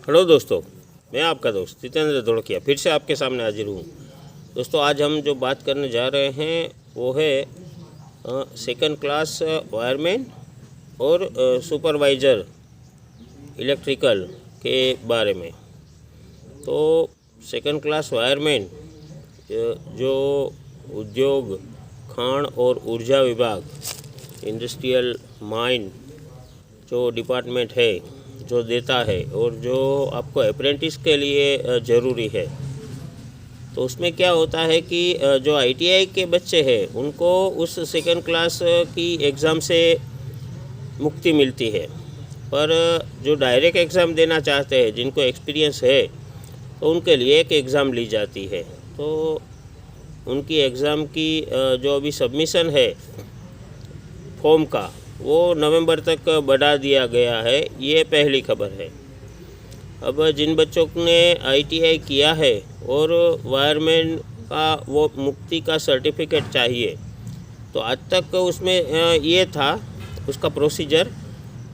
Hello दोस्तों, मैं आपका दोस्त जितेंद्र धोड़किया फिर से आपके सामने हाजिर हूँ। दोस्तों, आज हम जो बात करने जा रहे हैं वो है सेकंड क्लास वायरमैन और सुपरवाइज़र इलेक्ट्रिकल के बारे में। तो सेकंड क्लास वायरमैन जो उद्योग, खान और ऊर्जा विभाग, इंडस्ट्रियल माइन जो डिपार्टमेंट है जो देता है और जो आपको अप्रेंटिस के लिए ज़रूरी है। तो उसमें क्या होता है कि जो आईटीआई के बच्चे हैं उनको उस सेकंड क्लास की एग्ज़ाम से मुक्ति मिलती है, पर जो डायरेक्ट एग्ज़ाम देना चाहते हैं, जिनको एक्सपीरियंस है, तो उनके लिए एक एग्ज़ाम ली जाती है। तो उनकी एग्ज़ाम की जो अभी सबमिशन है फॉर्म का, वो नवंबर तक बढ़ा दिया गया है। ये पहली खबर है। अब जिन बच्चों ने आईटीआई किया है और वायरमैन का वो मुक्ति का सर्टिफिकेट चाहिए, तो आज तक उसमें ये था उसका प्रोसीजर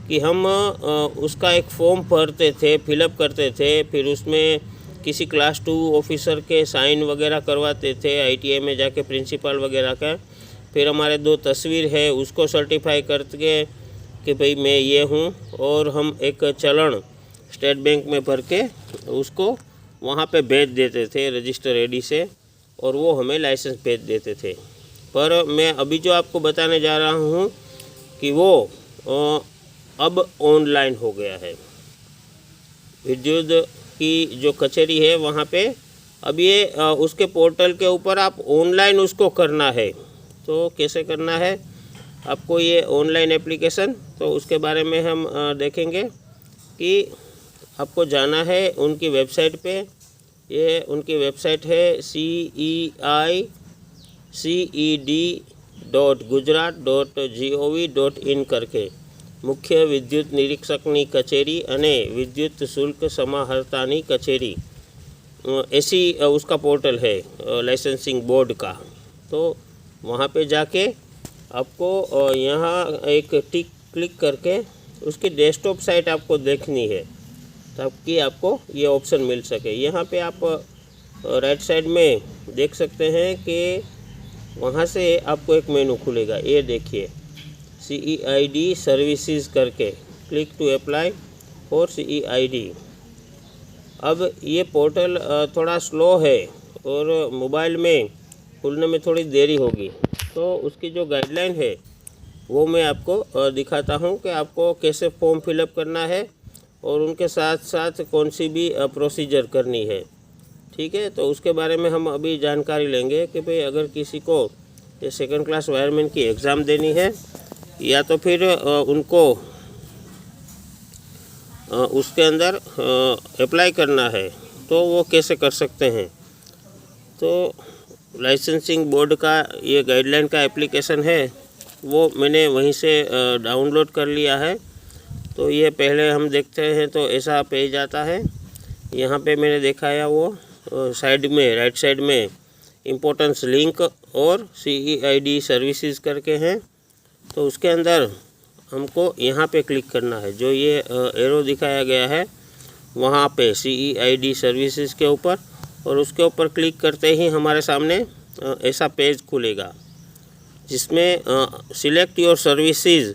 कि हम उसका एक फॉर्म भरते थे, फिलअप करते थे, फिर उसमें किसी क्लास 2 ऑफिसर के साइन वगैरह करवाते थे आईटीआई में जाके, प्रिंसिपल वगैरह का। फिर हमारे 2 तस्वीर है उसको सर्टिफाई करके कि भाई मैं ये हूँ, और हम एक चलन स्टेट बैंक में भर के उसको वहाँ पे भेज देते थे रजिस्टर एडी से, और वो हमें लाइसेंस भेज देते थे। पर मैं अभी जो आपको बताने जा रहा हूँ कि वो अब ऑनलाइन हो गया है। विद्युत की जो कचहरी है वहाँ पे अब ये उसके पोर्टल के ऊपर आप ऑनलाइन उसको करना है। तो कैसे करना है आपको ये ऑनलाइन एप्लीकेशन, तो उसके बारे में हम देखेंगे कि आपको जाना है उनकी वेबसाइट पे। ये उनकी वेबसाइट है ceiced.gujarat.gov.in करके, मुख्य विद्युत निरीक्षकनी कचेरी अने विद्युत शुल्क समाहर्तानी कचेरी, ऐसी उसका पोर्टल है लाइसेंसिंग बोर्ड का। तो वहाँ पे जाके आपको यहाँ एक टिक क्लिक करके उसकी डेस्कटॉप साइट आपको देखनी है, ताकि आपको ये ऑप्शन मिल सके। यहाँ पे आप राइट साइड में देख सकते हैं कि वहाँ से आपको एक मेनू खुलेगा। ये देखिए CEID सर्विसेज करके, click to apply for CEID। अब ये पोर्टल थोड़ा स्लो है और मोबाइल में खुलने में थोड़ी देरी होगी, तो उसकी जो गाइडलाइन है वो मैं आपको दिखाता हूँ कि आपको कैसे फॉर्म फिलअप करना है और उनके साथ साथ कौन सी भी प्रोसीजर करनी है। ठीक है, तो उसके बारे में हम अभी जानकारी लेंगे कि भाई अगर किसी को ये सेकंड क्लास वायरमैन की एग्ज़ाम देनी है या तो फिर उनको उसके अंदर अप्लाई करना है, तो वो कैसे कर सकते हैं। तो लाइसेंसिंग बोर्ड का ये गाइडलाइन का एप्लीकेशन है, वो मैंने वहीं से डाउनलोड कर लिया है। तो ये पहले हम देखते हैं तो ऐसा पेज आता है। यहाँ पे मैंने देखा है वो साइड में, राइट साइड में इम्पोर्टेंस लिंक और CEID सर्विसेज करके हैं। तो उसके अंदर हमको यहाँ पे क्लिक करना है, जो ये एरो दिखाया गया है वहाँ पे CEID सर्विसेज के ऊपर, और उसके ऊपर क्लिक करते ही हमारे सामने ऐसा पेज खुलेगा जिसमें सिलेक्ट योर सर्विसेज।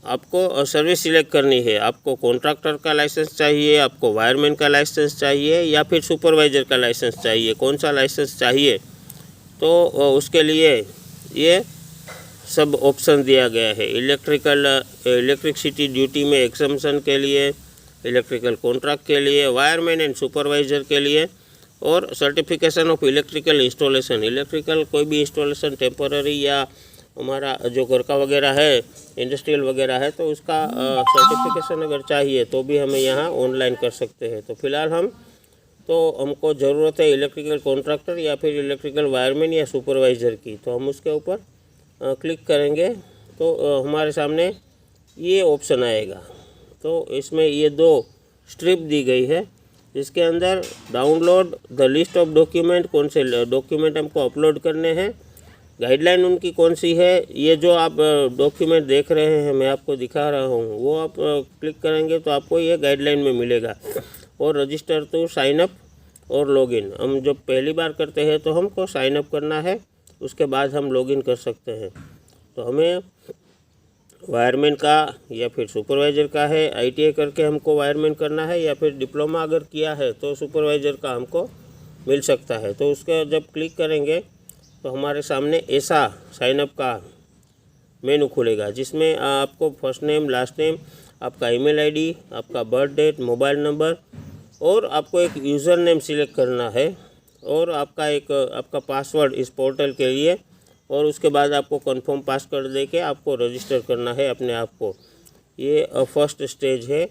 आपको सर्विस सिलेक्ट करनी है। आपको कॉन्ट्रैक्टर का लाइसेंस चाहिए, आपको वायरमैन का लाइसेंस चाहिए, या फिर सुपरवाइज़र का लाइसेंस चाहिए, कौन सा लाइसेंस चाहिए। तो उसके लिए ये सब ऑप्शन दिया गया है। इलेक्ट्रिसिटी ड्यूटी में एग्जम्पशन के लिए, इलेक्ट्रिकल कॉन्ट्रैक्ट के लिए, वायरमैन एंड सुपरवाइज़र के लिए, और certification of electrical installation, electrical कोई भी इंस्टॉलेशन टेम्पररी या हमारा जो घर का वगैरह है, इंडस्ट्रियल वगैरह है, तो उसका सर्टिफिकेशन अगर चाहिए तो भी हमें यहाँ ऑनलाइन कर सकते हैं। तो फिलहाल हमको ज़रूरत है इलेक्ट्रिकल कॉन्ट्रैक्टर या फिर इलेक्ट्रिकल वायरमैन या सुपरवाइज़र की, तो हम उसके ऊपर क्लिक करेंगे तो हमारे सामने ये ऑप्शन आएगा। तो इसमें ये 2 स्ट्रिप दी गई है, जिसके अंदर download the list of document, कौन से डॉक्यूमेंट हमको अपलोड करने हैं, गाइडलाइन उनकी कौन सी है, ये जो आप डॉक्यूमेंट देख रहे हैं मैं आपको दिखा रहा हूँ, वो आप क्लिक करेंगे तो आपको ये गाइडलाइन में मिलेगा। और रजिस्टर टू साइन अप और लॉगिन, हम जब पहली बार करते हैं तो हमको साइन अप करना है, उसके बाद हम लॉगिन कर सकते हैं। तो हमें वायरमैन का या फिर सुपरवाइज़र का है, ITI करके हमको वायरमैन करना है, या फिर डिप्लोमा अगर किया है तो सुपरवाइज़र का हमको मिल सकता है। तो उसका जब क्लिक करेंगे तो हमारे सामने ऐसा साइन अप का मेनू खुलेगा, जिसमें आपको फर्स्ट नेम, लास्ट नेम, आपका ईमेल ID, आपका बर्थ डेट, मोबाइल नंबर, और आपको एक यूज़र नेम सिलेक्ट करना है, और आपका पासवर्ड इस पोर्टल के लिए, और उसके बाद आपको कंफर्म पास कर दे के आपको रजिस्टर करना है अपने आप को। ये फर्स्ट स्टेज है।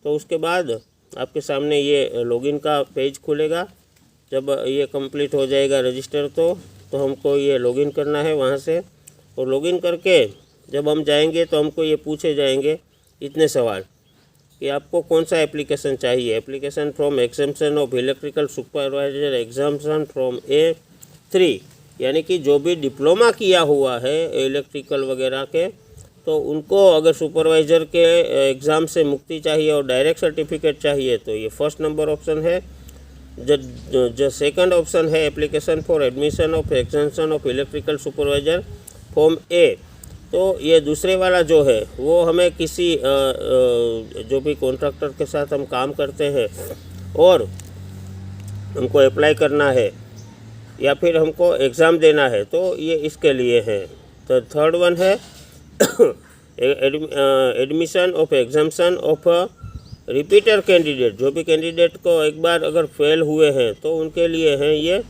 तो उसके बाद आपके सामने ये लॉगिन का पेज खुलेगा। जब ये कंप्लीट हो जाएगा रजिस्टर तो हमको ये लॉगिन करना है वहाँ से, और लॉगिन करके जब हम जाएंगे तो हमको ये पूछे जाएंगे इतने सवाल कि आपको कौन सा एप्लीकेशन चाहिए। Application from exemption of electrical supervisor exemption from A3, यानी कि जो भी डिप्लोमा किया हुआ है इलेक्ट्रिकल वगैरह के, तो उनको अगर सुपरवाइज़र के एग्ज़ाम से मुक्ति चाहिए और डायरेक्ट सर्टिफिकेट चाहिए तो ये फर्स्ट नंबर ऑप्शन है। जो सेकंड ऑप्शन है application for admission of exemption of electrical supervisor form A, तो ये दूसरे वाला जो है वो हमें किसी जो भी कॉन्ट्रैक्टर के साथ हम काम करते हैं और हमको अप्लाई करना है या फिर हमको एग्ज़ाम देना है, तो ये इसके लिए है। तो थर्ड वन है admission of exemption of repeater candidate, जो भी कैंडिडेट को एक बार अगर फेल हुए हैं तो उनके लिए हैं ये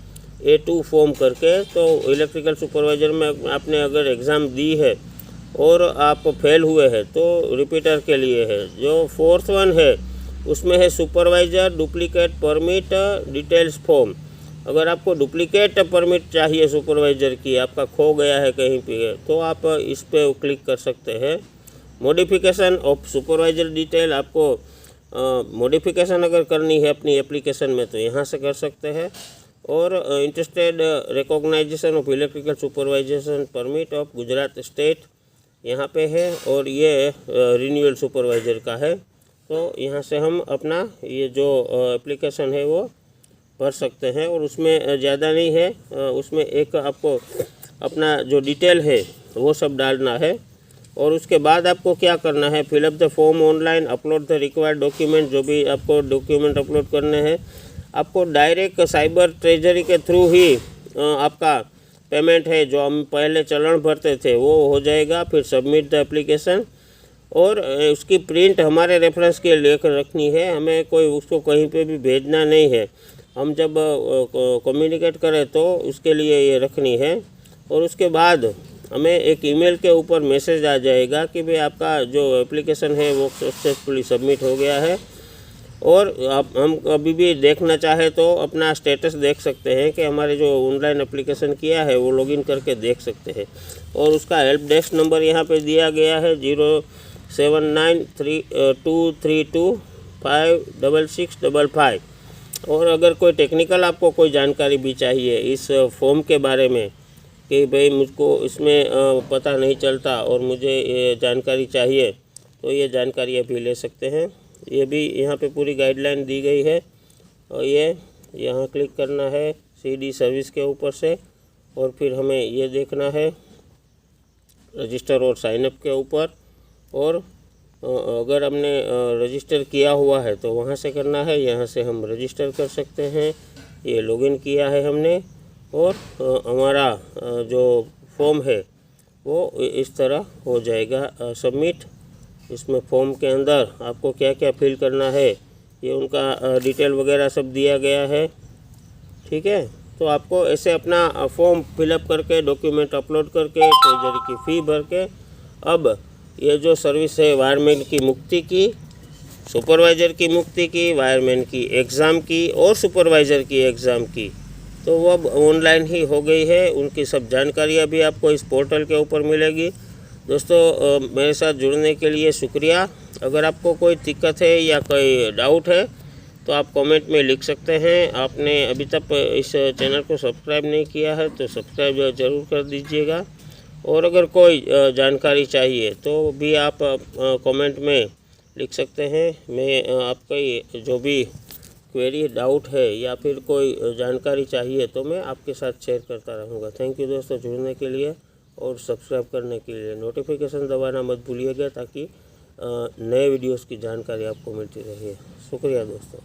A2 फॉर्म करके। तो इलेक्ट्रिकल सुपरवाइज़र में आपने अगर एग्ज़ाम दी है और आप फेल हुए हैं तो रिपीटर के लिए है। जो फोर्थ वन है उसमें है supervisor duplicate permit details form. अगर आपको डुप्लीकेट परमिट चाहिए सुपरवाइज़र की, आपका खो गया है कहीं पे, तो आप इस पे क्लिक कर सकते हैं। मॉडिफिकेशन ऑफ सुपरवाइज़र डिटेल, आपको मॉडिफिकेशन अगर करनी है अपनी एप्लीकेशन में तो यहाँ से कर सकते हैं। और interested recognization of electrical supervision permit of Gujarat state यहाँ पे है, और ये रिन्यूअल सुपरवाइज़र का है। तो यहाँ से हम अपना ये जो एप्लीकेशन है वो भर सकते हैं, और उसमें ज़्यादा नहीं है, उसमें एक आपको अपना जो डिटेल है वो सब डालना है। और उसके बाद आपको क्या करना है, fill up the form online, upload the required document, जो भी आपको डॉक्यूमेंट अपलोड करने हैं आपको डायरेक्ट साइबर ट्रेजरी के थ्रू ही आपका पेमेंट है जो हम पहले चलन भरते थे वो हो जाएगा। फिर सबमिट द एप्लीकेशन, और उसकी प्रिंट हमारे रेफरेंस के लेकर रखनी है, हमें कोई उसको कहीं पे भी भेजना नहीं है। हम जब कम्युनिकेट करें तो उसके लिए ये रखनी है। और उसके बाद हमें एक ईमेल के ऊपर मैसेज आ जाएगा कि भाई आपका जो एप्लीकेशन है वो सक्सेसफुली सबमिट हो गया है। और हम कभी भी देखना चाहे तो अपना स्टेटस देख सकते हैं कि हमारे जो ऑनलाइन एप्लीकेशन किया है वो लॉगिन करके देख सकते हैं। और उसका हेल्प डेस्क नंबर यहाँ पे दिया गया है 0793225655। और अगर कोई टेक्निकल आपको कोई जानकारी भी चाहिए इस फॉर्म के बारे में कि भाई मुझको इसमें पता नहीं चलता और मुझे ये जानकारी चाहिए, तो ये जानकारी अभी ले सकते हैं। ये भी यहाँ पे पूरी गाइडलाइन दी गई है, और ये यहाँ क्लिक करना है CD सर्विस के ऊपर से, और फिर हमें ये देखना है रजिस्टर और साइनअप के ऊपर। और अगर हमने रजिस्टर किया हुआ है तो वहाँ से करना है, यहाँ से हम रजिस्टर कर सकते हैं। ये लॉगिन किया है हमने, और हमारा जो फॉर्म है वो इस तरह हो जाएगा सबमिट। इसमें फॉर्म के अंदर आपको क्या क्या फिल करना है ये उनका डिटेल वगैरह सब दिया गया है, ठीक है। तो आपको ऐसे अपना फॉर्म फिलअप करके डॉक्यूमेंट अपलोड करके ट्रेजरी की फ़ी भर के अब ये जो सर्विस है वायरमैन की मुक्ति की, सुपरवाइज़र की मुक्ति की, वायरमैन की एग्ज़ाम की और सुपरवाइज़र की एग्ज़ाम की, तो वो अब ऑनलाइन ही हो गई है। उनकी सब जानकारियाँ भी आपको इस पोर्टल के ऊपर मिलेगी। दोस्तों मेरे साथ जुड़ने के लिए शुक्रिया। अगर आपको कोई दिक्कत है या कोई डाउट है तो आप कमेंट में लिख सकते हैं। आपने अभी तक इस चैनल को सब्सक्राइब नहीं किया है तो सब्सक्राइब ज़रूर कर दीजिएगा। और अगर कोई जानकारी चाहिए तो भी आप कमेंट में लिख सकते हैं। मैं आपका जो भी क्वेरी डाउट है या फिर कोई जानकारी चाहिए तो मैं आपके साथ शेयर करता रहूँगा। थैंक यू दोस्तों जुड़ने के लिए और सब्सक्राइब करने के लिए। नोटिफिकेशन दबाना मत भूलिएगा ताकि नए वीडियोस की जानकारी आपको मिलती रहे। शुक्रिया दोस्तों।